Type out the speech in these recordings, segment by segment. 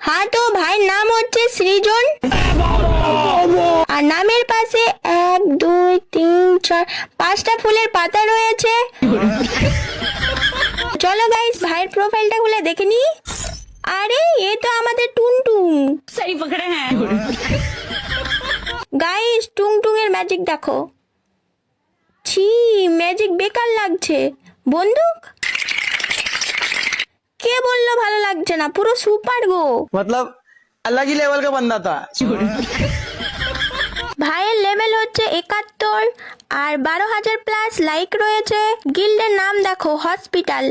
হ্যাঁ, তো ভাইয়ের নাম হচ্ছে সৃজন, আর নামের পাশে 1 2 3 4 5টা ফুলের পাতা রয়েছে। চলো গাইস, ভাইয়ের প্রোফাইলটা খুলে দেখে নি। আরে এ তো আমাদের টুনটুন। सही पकड़े हैं। গাইস, টুংটুং এর ম্যাজিক দেখো। ছি, ম্যাজিক বেকার লাগছে। বন্দুক কে বললো ভালো লাগছে না? পুরো সুপার গো। मतलब अलग ही लेवल का बंदा था। ভাইয়ের লেভেল হচ্ছে 71 আর 12,000 প্লাস লাইক রয়েছে। গিল্ডের নাম দেখো হসপিটাল,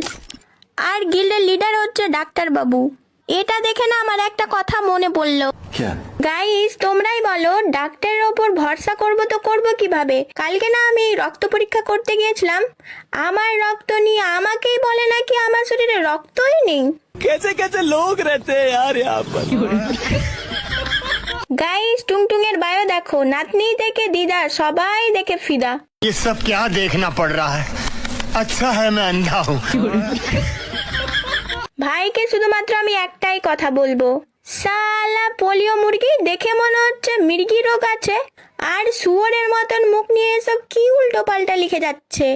আর গিল্ডের লিডার হচ্ছে ডাক্তার বাবু। এটা দেখে না আমার একটা কথা মনে পড়লো। গাইস, তোমরাই বলো ডাক্তারের ওপর ভরসা করবো তো করবো কিভাবে? কালকে না আমি রক্ত পরীক্ষা করতে গিয়েছিলাম, আমার রক্ত নিয়ে আমাকেই বলে নাকি আমার শরীরে রক্তই নেই। कैसे कैसे लोग रहते हैं यार यहाँ पर। গাইস, টুংটুং এর বায়ো দেখো, নাতনি থেকে দিদা সবাই দেখে ফিদা। ये सब क्या देखना पड़ रहा है? अच्छा है मैं अंधा हूँ। ভাইকে শুধুমাত্র আমি একটাই কথা বলবো, শালা পোলিও মুরগি, দেখে মনে হচ্ছে মির্গি রোগ আছে, আর শুয়োরের মতন মুখ নিয়ে এসব কি উল্টো পাল্টা লিখে যাচ্ছে।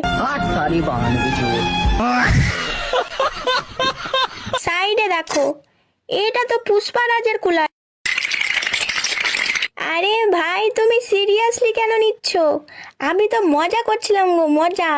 সাইডে দেখো, এটা তো পুষ্পারাজের কুলার। আরে ভাই, তুমি সিরিয়াসলি কেন নিচ্ছ? আমি তো মজা করছিলাম গো, মজা।